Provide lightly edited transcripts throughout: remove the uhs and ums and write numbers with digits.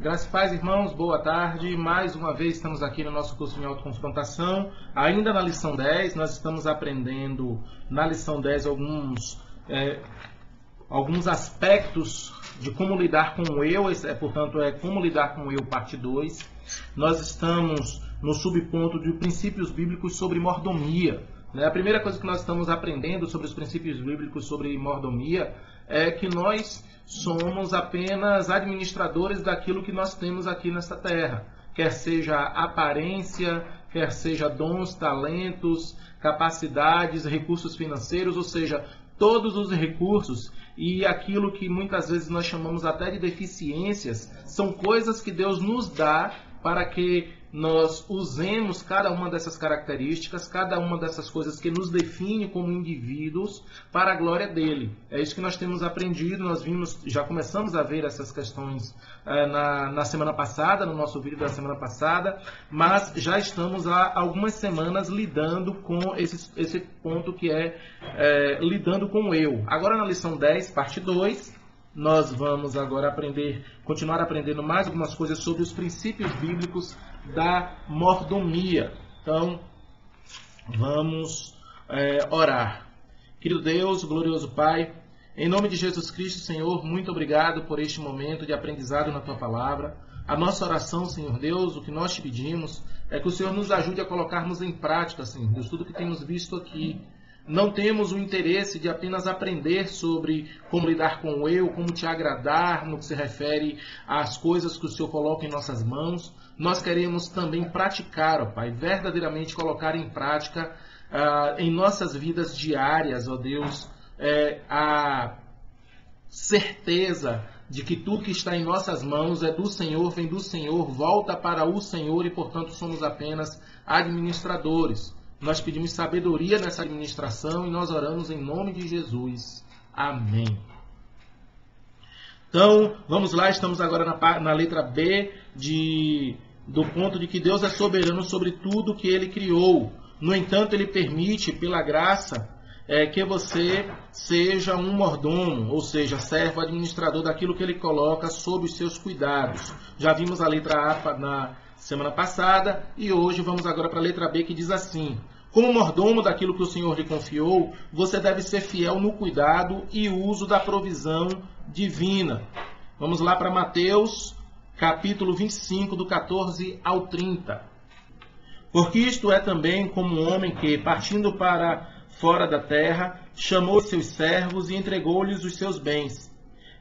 Graças e paz, irmãos, boa tarde. Mais uma vez estamos aqui no nosso curso de autoconfrontação. Ainda na lição 10, nós estamos aprendendo na lição 10 alguns aspectos de como lidar com o eu, portanto, como lidar com o eu, parte 2. Nós estamos no subponto de princípios bíblicos sobre mordomia. A primeira coisa que nós estamos aprendendo sobre os princípios bíblicos sobre mordomia é que nós somos apenas administradores daquilo que nós temos aqui nesta terra, quer seja aparência, quer seja dons, talentos, capacidades, recursos financeiros, ou seja, todos os recursos e aquilo que muitas vezes nós chamamos até de deficiências, são coisas que Deus nos dá para que nós usemos cada uma dessas características, cada uma dessas coisas que nos define como indivíduos para a glória dele. É isso que nós temos aprendido, já começamos a ver essas questões na semana passada, no nosso vídeo da semana passada, mas já estamos há algumas semanas lidando com esse ponto que é lidando com o eu. Agora na lição 10, parte 2, nós vamos agora continuar aprendendo mais algumas coisas sobre os princípios bíblicos da mordomia. Então, vamos orar. Querido Deus, glorioso Pai, em nome de Jesus Cristo, Senhor, muito obrigado por este momento de aprendizado na Tua Palavra. A nossa oração, Senhor Deus, o que nós te pedimos é que o Senhor nos ajude a colocarmos em prática, Senhor Deus, tudo que temos visto aqui. Não temos o interesse de apenas aprender sobre como lidar com o eu, como te agradar no que se refere às coisas que o Senhor coloca em nossas mãos. Nós queremos também praticar, ó Pai, verdadeiramente colocar em prática em nossas vidas diárias, ó Deus, a certeza de que tudo que está em nossas mãos é do Senhor, vem do Senhor, volta para o Senhor e, portanto, somos apenas administradores. Nós pedimos sabedoria nessa administração e nós oramos em nome de Jesus. Amém. Então, vamos lá, estamos agora na letra B do ponto de que Deus é soberano sobre tudo que Ele criou. No entanto, Ele permite, pela graça, que você seja um mordomo, ou seja, servo administrador daquilo que Ele coloca sob os seus cuidados. Já vimos a letra A na semana passada e hoje vamos agora para a letra B, que diz assim: como mordomo daquilo que o Senhor lhe confiou, você deve ser fiel no cuidado e uso da provisão divina. Vamos lá para Mateus, capítulo 25, do 14 ao 30. Porque isto é também como um homem que, partindo para fora da terra, chamou seus servos e entregou-lhes os seus bens.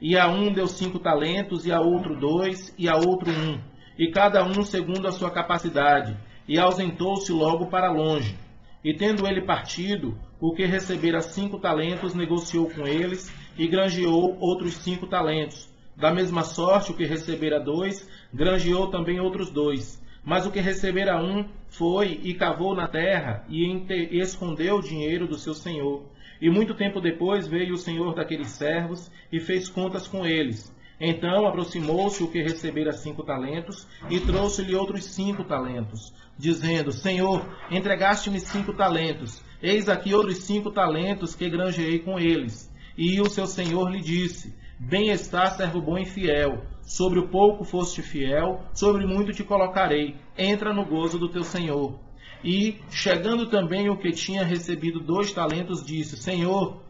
E a um deu 5 talentos, e a outro 2, e a outro 1, e cada um segundo a sua capacidade, e ausentou-se logo para longe. E tendo ele partido, o que recebera 5 talentos negociou com eles, e granjeou outros 5 talentos. Da mesma sorte, o que recebera 2, granjeou também outros 2. Mas o que recebera 1 foi e cavou na terra, e escondeu o dinheiro do seu senhor. E muito tempo depois veio o senhor daqueles servos, e fez contas com eles. Então aproximou-se o que recebera 5 talentos, e trouxe-lhe outros 5 talentos, dizendo: Senhor, entregaste-me 5 talentos, eis aqui outros 5 talentos que granjeei com eles. E o seu senhor lhe disse: Bem está, servo bom e fiel, sobre o pouco foste fiel, sobre muito te colocarei, entra no gozo do teu senhor. E, chegando também o que tinha recebido 2 talentos, disse: Senhor,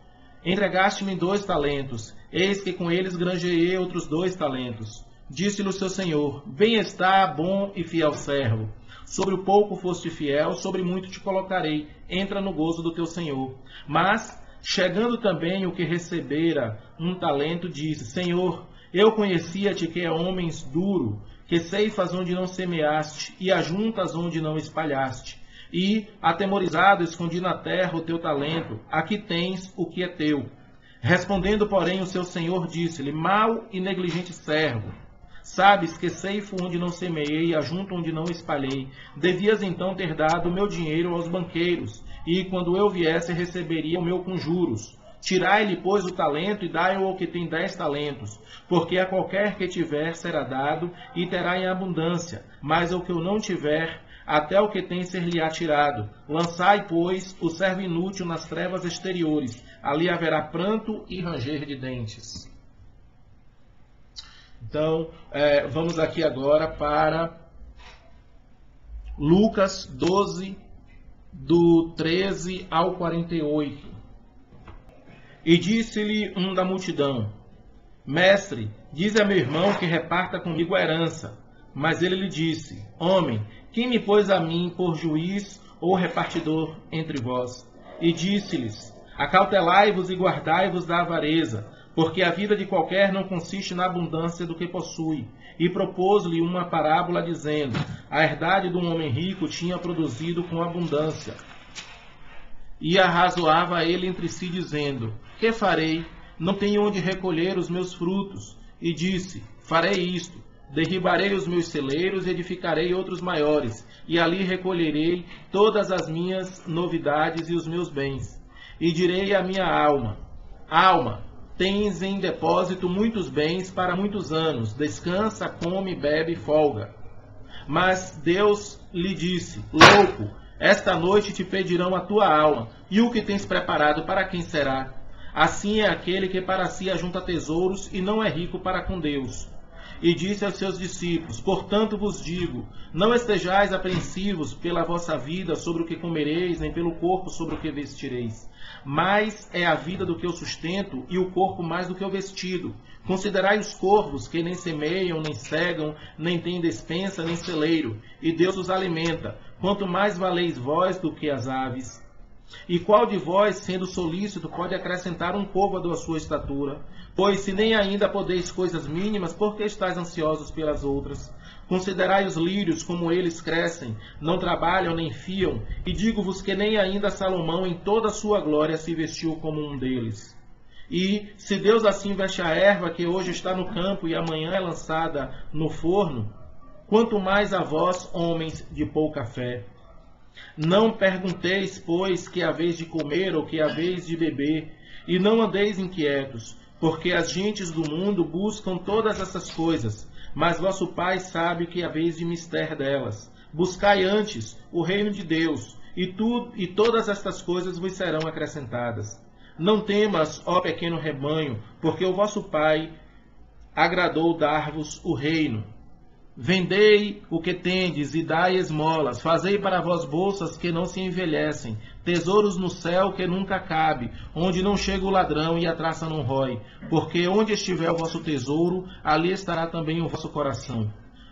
entregaste-me 2 talentos, eis que com eles granjeei outros 2 talentos. Disse-lhe o seu senhor: Bem está, bom e fiel servo. Sobre o pouco foste fiel, sobre muito te colocarei. Entra no gozo do teu senhor. Mas, chegando também o que recebera 1 talento, disse: Senhor, eu conhecia-te que é homens duro, que ceifas onde não semeaste, e ajuntas onde não espalhaste. E, atemorizado, escondi na terra o teu talento. Aqui tens o que é teu. Respondendo, porém, o seu senhor disse-lhe: Mau e negligente servo, sabes que ceifo onde não semeei, ajunto onde não espalhei. Devias então ter dado o meu dinheiro aos banqueiros, e quando eu viesse receberia o meu com juros. Tirai-lhe, pois, o talento e dai-o ao que tem 10 talentos, porque a qualquer que tiver será dado e terá em abundância, mas ao que eu não tiver, até o que tem ser-lhe-á tirado. Lançai, pois, o servo inútil nas trevas exteriores, ali haverá pranto e ranger de dentes. Então, vamos aqui agora para Lucas 12, do 13 ao 48. E disse-lhe um da multidão: Mestre, dize a meu irmão que reparta comigo a herança. Mas ele lhe disse: Homem, quem me pôs a mim por juiz ou repartidor entre vós? E disse-lhes: Acautelai-vos e guardai-vos da avareza, porque a vida de qualquer não consiste na abundância do que possui. E propôs-lhe uma parábola, dizendo: A herdade de um homem rico tinha produzido com abundância. E arrazoava ele entre si, dizendo: Que farei? Não tenho onde recolher os meus frutos. E disse: Farei isto: derribarei os meus celeiros e edificarei outros maiores, e ali recolherei todas as minhas novidades e os meus bens. E direi à minha alma: Alma, tens em depósito muitos bens para muitos anos, descansa, come, bebe e folga. Mas Deus lhe disse: Louco, esta noite te pedirão a tua alma, e o que tens preparado para quem será? Assim é aquele que para si ajunta tesouros e não é rico para com Deus. E disse aos seus discípulos: Portanto vos digo, não estejais apreensivos pela vossa vida sobre o que comereis, nem pelo corpo sobre o que vestireis. Mais é a vida do que o sustento, e o corpo mais do que o vestido. Considerai os corvos, que nem semeiam, nem cegam, nem têm despensa, nem celeiro, e Deus os alimenta. Quanto mais valeis vós do que as aves. E qual de vós, sendo solícito, pode acrescentar um côvado à sua estatura? Pois se nem ainda podeis coisas mínimas, por que estáis ansiosos pelas outras? Considerai os lírios, como eles crescem, não trabalham nem fiam, e digo-vos que nem ainda Salomão em toda a sua glória se vestiu como um deles. E se Deus assim veste a erva que hoje está no campo e amanhã é lançada no forno, quanto mais a vós, homens de pouca fé. Não pergunteis, pois, que haveis de comer ou que haveis de beber, e não andeis inquietos, porque as gentes do mundo buscam todas essas coisas, mas vosso Pai sabe que haveis de mister delas. Buscai antes o reino de Deus, e todas estas coisas vos serão acrescentadas. Não temas, ó pequeno rebanho, porque o vosso Pai agradou dar-vos o reino. Vendei o que tendes e dai esmolas, fazei para vós bolsas que não se envelhecem, tesouros no céu que nunca cabe, onde não chega o ladrão e a traça não rói, porque onde estiver o vosso tesouro, ali estará também o vosso coração.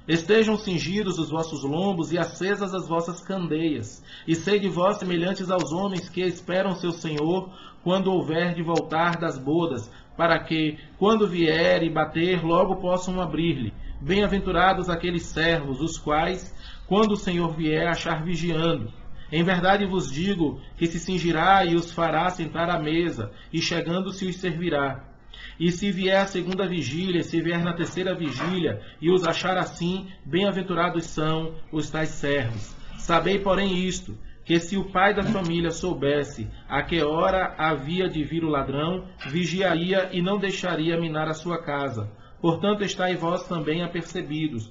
Estejam cingidos os vossos lombos e acesas as vossas candeias, e sede vós semelhantes aos homens que esperam seu Senhor, quando houver de voltar das bodas, para que, quando vier e bater, logo possam abrir-lhe. Bem-aventurados aqueles servos, os quais, quando o Senhor vier, achar vigiando. Em verdade vos digo que se cingirá e os fará sentar à mesa, e chegando-se os servirá. E se vier a segunda vigília, se vier na terceira vigília, e os achar assim, bem-aventurados são os tais servos. Sabei, porém, isto, que se o pai da família soubesse a que hora havia de vir o ladrão, vigiaria e não deixaria minar a sua casa. Portanto, estai vós também apercebidos,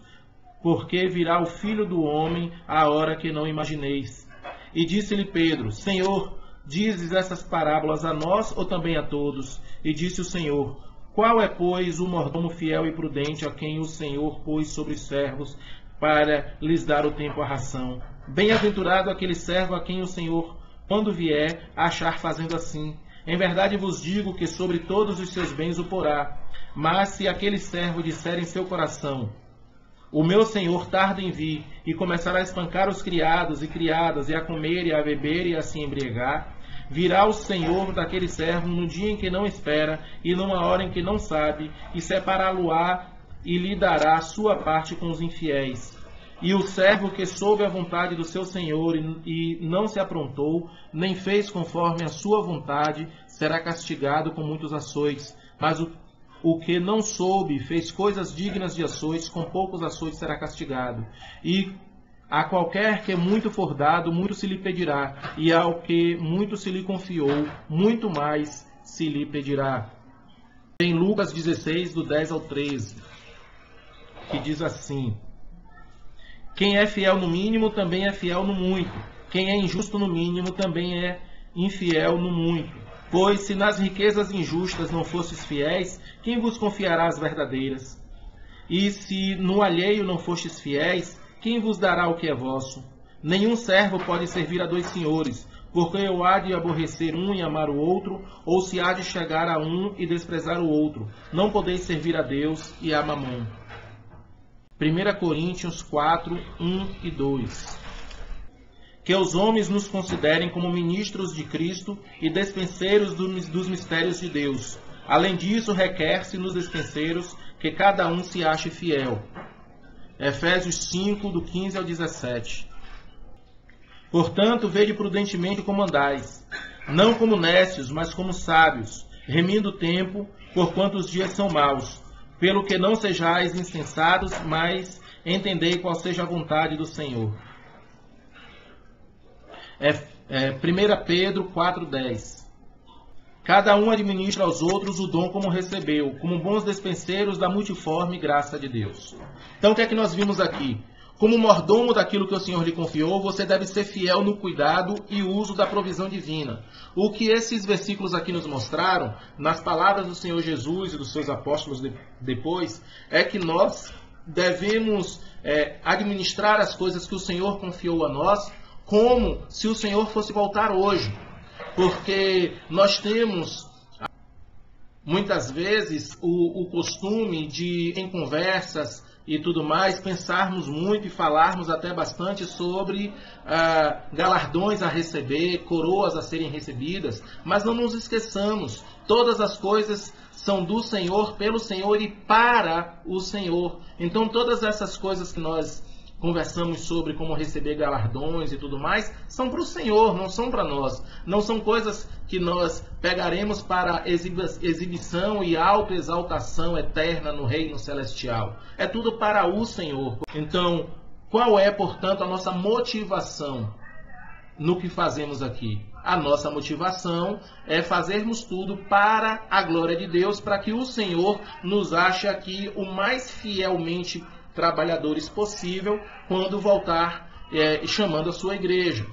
porque virá o Filho do Homem à hora que não imagineis. E disse-lhe Pedro: Senhor, dizes essas parábolas a nós ou também a todos? E disse o Senhor: Qual é, pois, o mordomo fiel e prudente a quem o Senhor pôs sobre os servos para lhes dar o tempo à ração? Bem-aventurado aquele servo a quem o Senhor, quando vier, achar fazendo assim. Em verdade vos digo que sobre todos os seus bens o porá. Mas se aquele servo disser em seu coração: O meu senhor tarda em vir, e começar a espancar os criados e criadas, e a comer e a beber e a se embriagar, virá o senhor daquele servo no dia em que não espera, e numa hora em que não sabe, e separá-lo-á, e lhe dará sua parte com os infiéis. E o servo que soube a vontade do seu senhor e não se aprontou, nem fez conforme a sua vontade, será castigado com muitos açoites. Mas o que não soube, fez coisas dignas de açoites, com poucos açoites será castigado. E a qualquer que muito for dado, muito se lhe pedirá, e ao que muito se lhe confiou, muito mais se lhe pedirá. Em Lucas 16, do 10 ao 13, que diz assim: Quem é fiel no mínimo, também é fiel no muito. Quem é injusto no mínimo, também é infiel no muito. Pois se nas riquezas injustas não fostes fiéis, quem vos confiará as verdadeiras? E se no alheio não fostes fiéis, quem vos dará o que é vosso? Nenhum servo pode servir a dois senhores, porque ou há de aborrecer um e amar o outro, ou se há de chegar a um e desprezar o outro. Não podeis servir a Deus e a Mamon. 1 Coríntios 4, 1 e 2. Que os homens nos considerem como ministros de Cristo e despenseiros dos mistérios de Deus. Além disso, requer-se nos despenseiros que cada um se ache fiel. Efésios 5, do 15 ao 17. Portanto, vede prudentemente como andais, não como nécios, mas como sábios, remindo o tempo, porquanto os dias são maus. Pelo que não sejais insensatos, mas entendei qual seja a vontade do Senhor. 1 Pedro 4,10. Cada um administra aos outros o dom como recebeu, como bons despenseiros da multiforme graça de Deus. Então, o que é que nós vimos aqui? Como mordomo daquilo que o Senhor lhe confiou, você deve ser fiel no cuidado e uso da provisão divina. O que esses versículos aqui nos mostraram, nas palavras do Senhor Jesus e dos seus apóstolos depois, é que nós devemos administrar as coisas que o Senhor confiou a nós, como se o Senhor fosse voltar hoje. Porque nós temos, muitas vezes, o costume de, em conversas e tudo mais, pensarmos muito e falarmos até bastante sobre galardões a receber, coroas a serem recebidas, mas não nos esqueçamos, todas as coisas são do Senhor, pelo Senhor e para o Senhor. Então todas essas coisas que nós conversamos sobre como receber galardões e tudo mais, são para o Senhor, não são para nós. Não são coisas que nós pegaremos para exibição e autoexaltação eterna no reino celestial. É tudo para o Senhor. Então, qual é, portanto, a nossa motivação no que fazemos aqui? A nossa motivação é fazermos tudo para a glória de Deus, para que o Senhor nos ache aqui o mais fielmente trabalhadores possível quando voltar chamando a sua igreja.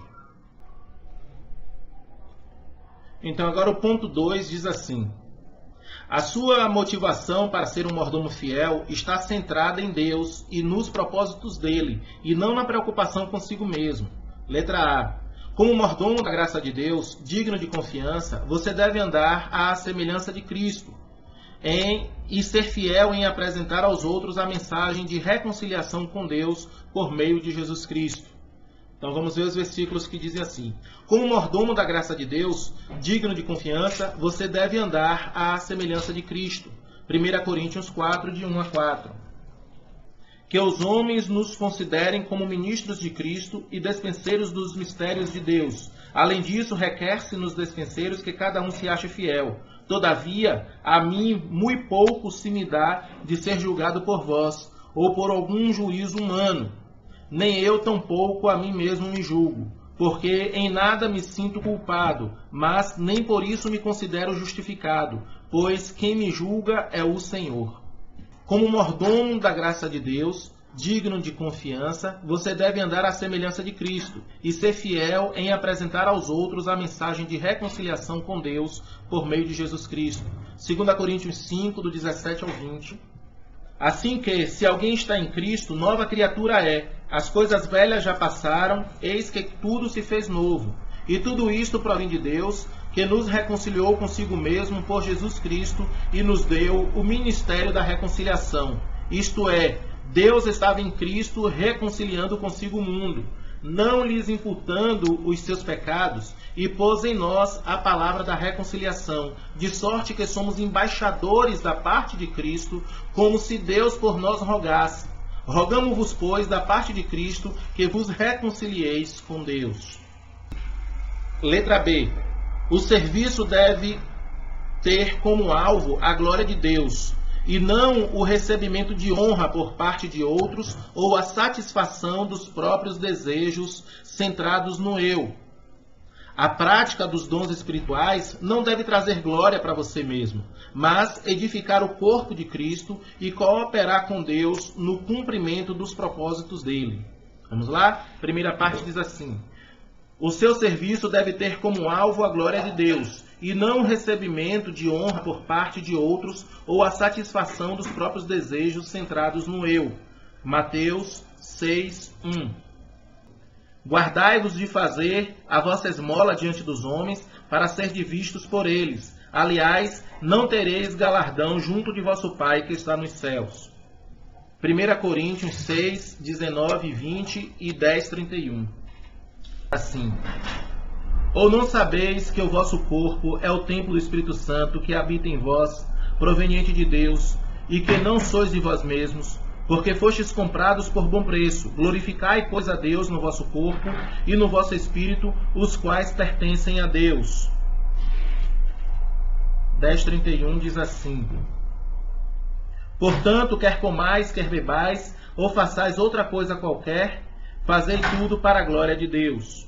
Então agora o ponto 2 diz assim: a sua motivação para ser um mordomo fiel está centrada em Deus e nos propósitos dele, e não na preocupação consigo mesmo. Letra A. Como mordomo da graça de Deus, digno de confiança, você deve andar à semelhança de Cristo, e ser fiel em apresentar aos outros a mensagem de reconciliação com Deus por meio de Jesus Cristo. Então vamos ver os versículos que dizem assim: como mordomo da graça de Deus, digno de confiança, você deve andar à semelhança de Cristo. 1 Coríntios 4, de 1 a 4. Que os homens nos considerem como ministros de Cristo e despenseiros dos mistérios de Deus. Além disso, requer-se nos despenseiros que cada um se ache fiel. Todavia, a mim muito pouco se me dá de ser julgado por vós, ou por algum juízo humano. Nem eu tampouco a mim mesmo me julgo, porque em nada me sinto culpado, mas nem por isso me considero justificado, pois quem me julga é o Senhor. Como mordomo da graça de Deus, digno de confiança, você deve andar à semelhança de Cristo e ser fiel em apresentar aos outros a mensagem de reconciliação com Deus por meio de Jesus Cristo. 2 Coríntios 5, do 17 ao 20. Assim que, se alguém está em Cristo, nova criatura é. As coisas velhas já passaram, eis que tudo se fez novo. E tudo isto provém de Deus, que nos reconciliou consigo mesmo por Jesus Cristo e nos deu o ministério da reconciliação. Isto é, Deus estava em Cristo reconciliando consigo o mundo, não lhes imputando os seus pecados, e pôs em nós a palavra da reconciliação, de sorte que somos embaixadores da parte de Cristo, como se Deus por nós rogasse. Rogamo-vos, pois, da parte de Cristo, que vos reconcilieis com Deus. Letra B. O serviço deve ter como alvo a glória de Deus, e não o recebimento de honra por parte de outros ou a satisfação dos próprios desejos centrados no eu. A prática dos dons espirituais não deve trazer glória para você mesmo, mas edificar o corpo de Cristo e cooperar com Deus no cumprimento dos propósitos dele. Vamos lá? Primeira parte diz assim: o seu serviço deve ter como alvo a glória de Deus, e não o recebimento de honra por parte de outros ou a satisfação dos próprios desejos centrados no eu. Mateus 6:1. Guardai-vos de fazer a vossa esmola diante dos homens, para ser vistos por eles. Aliás, não tereis galardão junto de vosso Pai que está nos céus. 1 Coríntios 6, 19, 20 e 10, 31. Assim: ou não sabeis que o vosso corpo é o templo do Espírito Santo que habita em vós, proveniente de Deus, e que não sois de vós mesmos, porque fostes comprados por bom preço? Glorificai, pois, a Deus no vosso corpo e no vosso espírito, os quais pertencem a Deus. 10:31 diz assim: portanto, quer comais, quer bebais, ou façais outra coisa qualquer, fazei tudo para a glória de Deus.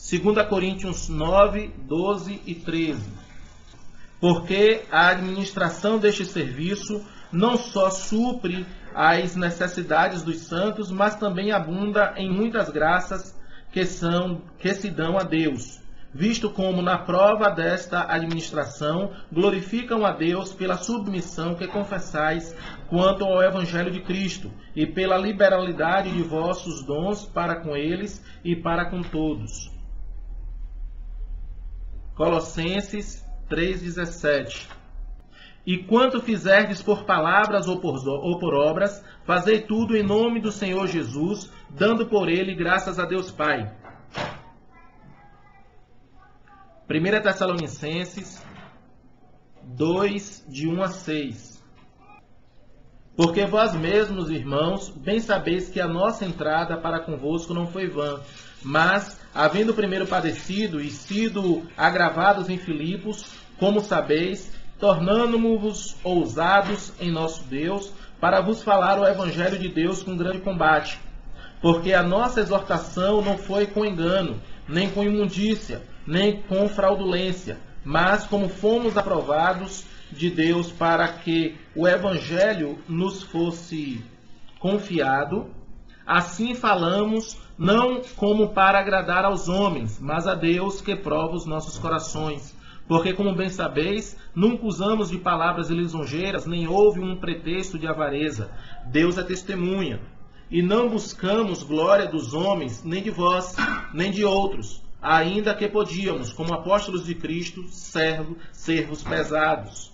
2 Coríntios 9, 12 e 13. Porque a administração deste serviço não só supre as necessidades dos santos, mas também abunda em muitas graças que se dão a Deus, visto como na prova desta administração glorificam a Deus pela submissão que confessais quanto ao Evangelho de Cristo, e pela liberalidade de vossos dons para com eles e para com todos. Colossenses 3,17. E quanto fizerdes por palavras ou por obras, fazei tudo em nome do Senhor Jesus, dando por ele graças a Deus Pai. 1 Tessalonicenses 2, de 1 a 6. Porque vós mesmos, irmãos, bem sabeis que a nossa entrada para convosco não foi vã, mas, havendo primeiro padecido e sido agravados em Filipos, como sabeis, tornamo-vos ousados em nosso Deus, para vos falar o Evangelho de Deus com grande combate. Porque a nossa exortação não foi com engano, nem com imundícia, nem com fraudulência, mas como fomos aprovados de Deus para que o Evangelho nos fosse confiado, assim falamos, não como para agradar aos homens, mas a Deus que prova os nossos corações. Porque, como bem sabeis, nunca usamos de palavras lisonjeiras, nem houve um pretexto de avareza. Deus é testemunha. E não buscamos glória dos homens, nem de vós, nem de outros, ainda que podíamos, como apóstolos de Cristo, servos pesados.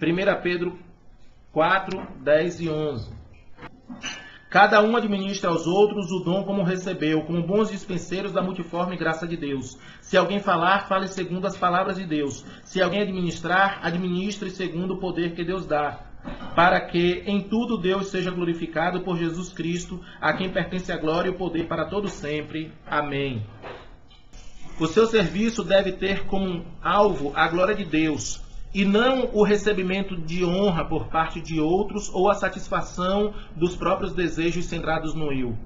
1 Pedro 4, 10 e 11. Cada um administra aos outros o dom como recebeu, como bons dispenseiros da multiforme graça de Deus. Se alguém falar, fale segundo as palavras de Deus. Se alguém administrar, administre segundo o poder que Deus dá, para que em tudo Deus seja glorificado por Jesus Cristo, a quem pertence a glória e o poder para todo sempre. Amém. O seu serviço deve ter como alvo a glória de Deus, e não o recebimento de honra por parte de outros ou a satisfação dos próprios desejos centrados no eu.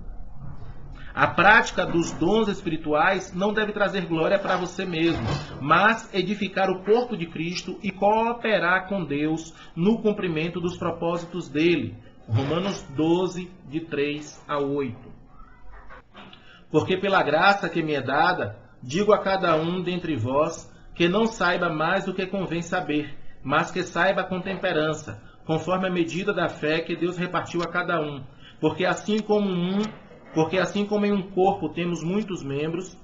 A prática dos dons espirituais não deve trazer glória para você mesmo, mas edificar o corpo de Cristo e cooperar com Deus no cumprimento dos propósitos dele. Romanos 12, de 3 a 8. Porque pela graça que me é dada, digo a cada um dentre vós, que não saiba mais do que convém saber, mas que saiba com temperança, conforme a medida da fé que Deus repartiu a cada um. Porque assim como em um corpo temos muitos membros,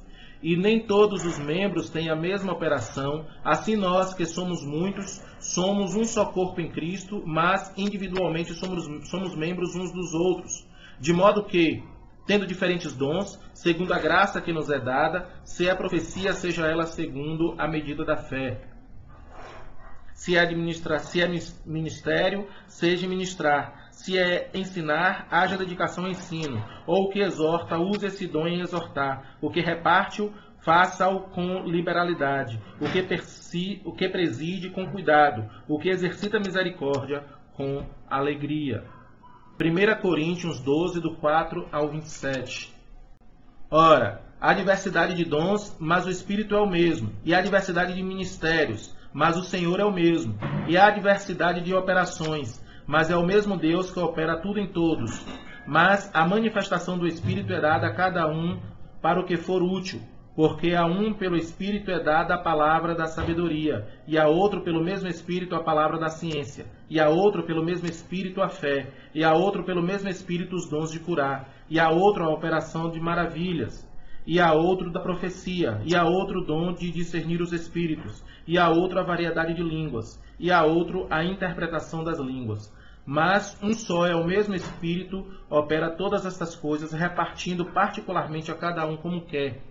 e nem todos os membros têm a mesma operação, assim nós, que somos muitos, somos um só corpo em Cristo, mas individualmente somos membros uns dos outros. De modo que, tendo diferentes dons, segundo a graça que nos é dada, se é profecia, seja ela segundo a medida da fé. Se é ministério, seja ministrar. Se é ensinar, haja dedicação ao ensino. Ou o que exorta, use esse dom em exortar. O que reparte-o, faça-o com liberalidade. O que preside, com cuidado. O que exercita misericórdia, com alegria. 1 Coríntios 12, do 4 ao 27. Ora, há diversidade de dons, mas o Espírito é o mesmo. E há diversidade de ministérios, mas o Senhor é o mesmo. E há diversidade de operações, mas é o mesmo Deus que opera tudo em todos. Mas a manifestação do Espírito é dada a cada um para o que for útil. Porque a um pelo Espírito é dada a palavra da sabedoria, e a outro pelo mesmo Espírito a palavra da ciência, e a outro pelo mesmo Espírito a fé, e a outro pelo mesmo Espírito os dons de curar, e a outro a operação de maravilhas, e a outro da profecia, e a outro o dom de discernir os espíritos, e a outro a variedade de línguas, e a outro a interpretação das línguas. Mas um só é o mesmo Espírito, opera todas estas coisas, repartindo particularmente a cada um como quer.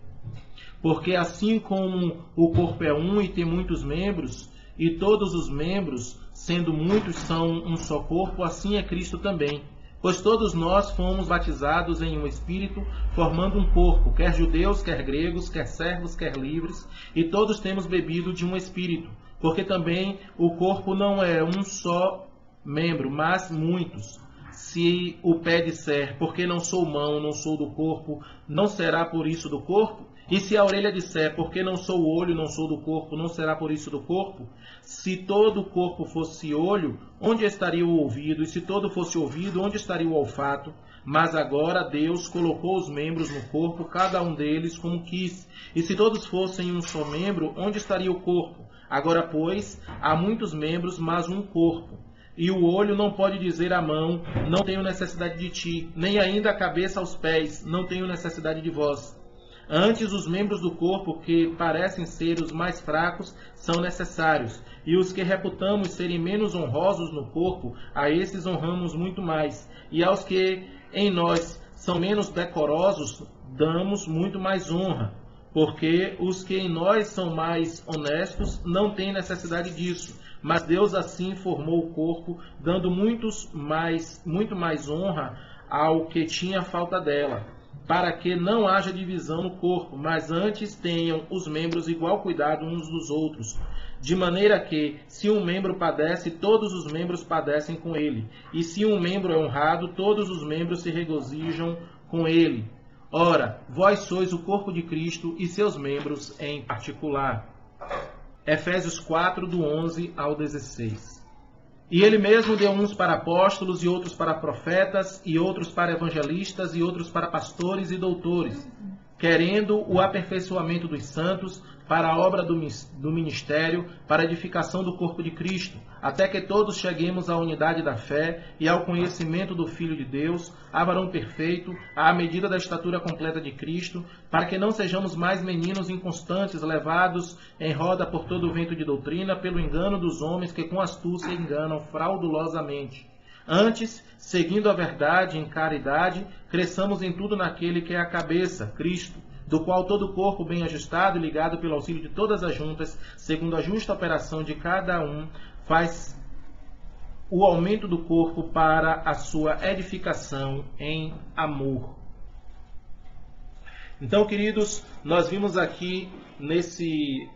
Porque assim como o corpo é um e tem muitos membros, e todos os membros, sendo muitos, são um só corpo, assim é Cristo também. Pois todos nós fomos batizados em um Espírito, formando um corpo, quer judeus, quer gregos, quer servos, quer livres, e todos temos bebido de um Espírito. Porque também o corpo não é um só membro, mas muitos. Se o pé disser, porque não sou mão, não sou do corpo, não será por isso do corpo? E se a orelha disser, porque não sou o olho, não sou do corpo, não será por isso do corpo? Se todo o corpo fosse olho, onde estaria o ouvido? E se todo fosse ouvido, onde estaria o olfato? Mas agora Deus colocou os membros no corpo, cada um deles como quis. E se todos fossem um só membro, onde estaria o corpo? Agora, pois, há muitos membros, mas um corpo. E o olho não pode dizer à mão, não tenho necessidade de ti, nem ainda a cabeça aos pés, não tenho necessidade de vós. Antes, os membros do corpo, que parecem ser os mais fracos, são necessários, e os que reputamos serem menos honrosos no corpo, a esses honramos muito mais, e aos que em nós são menos decorosos, damos muito mais honra, porque os que em nós são mais honestos não têm necessidade disso, mas Deus assim formou o corpo, dando muito mais honra ao que tinha falta dela, para que não haja divisão no corpo, mas antes tenham os membros igual cuidado uns dos outros, de maneira que, se um membro padece, todos os membros padecem com ele, e se um membro é honrado, todos os membros se regozijam com ele. Ora, vós sois o corpo de Cristo e seus membros em particular. Efésios 4, do 11 ao 16. E ele mesmo deu uns para apóstolos, e outros para profetas, e outros para evangelistas, e outros para pastores e doutores, querendo o aperfeiçoamento dos santos, para a obra do ministério, para a edificação do corpo de Cristo, até que todos cheguemos à unidade da fé e ao conhecimento do Filho de Deus, a varão perfeito, à medida da estatura completa de Cristo, para que não sejamos mais meninos inconstantes, levados em roda por todo o vento de doutrina, pelo engano dos homens que com astúcia enganam fraudulosamente. Antes, seguindo a verdade em caridade, cresçamos em tudo naquele que é a cabeça, Cristo, do qual todo o corpo bem ajustado e ligado pelo auxílio de todas as juntas, segundo a justa operação de cada um, faz o aumento do corpo para a sua edificação em amor. Então, queridos, nós vimos aqui nesses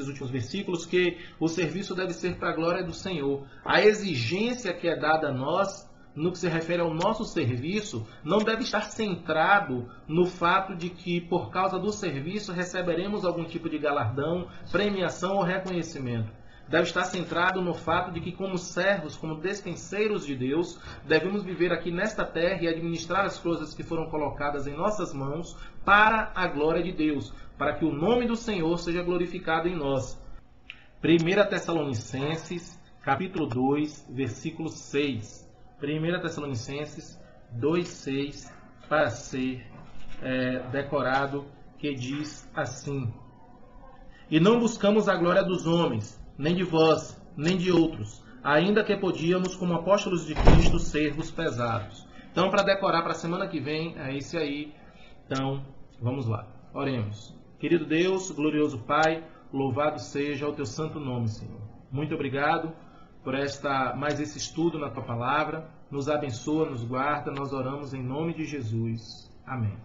últimos versículos, que o serviço deve ser para a glória do Senhor. A exigência que é dada a nós, no que se refere ao nosso serviço, não deve estar centrado no fato de que, por causa do serviço, receberemos algum tipo de galardão, premiação ou reconhecimento. Deve estar centrado no fato de que, como servos, como despenseiros de Deus, devemos viver aqui nesta terra e administrar as coisas que foram colocadas em nossas mãos para a glória de Deus, para que o nome do Senhor seja glorificado em nós. 1 Tessalonicenses, capítulo 2, versículo 6. 1 Tessalonicenses 2,6, para ser decorado, que diz assim: E não buscamos a glória dos homens, nem de vós, nem de outros, ainda que podíamos, como apóstolos de Cristo, servos pesados. Então, para decorar para a semana que vem, é esse aí. Então, vamos lá. Oremos. Querido Deus, glorioso Pai, louvado seja o teu santo nome, Senhor. Muito obrigado por mais esse estudo na tua palavra. Nos abençoa, nos guarda. Nós oramos em nome de Jesus. Amém.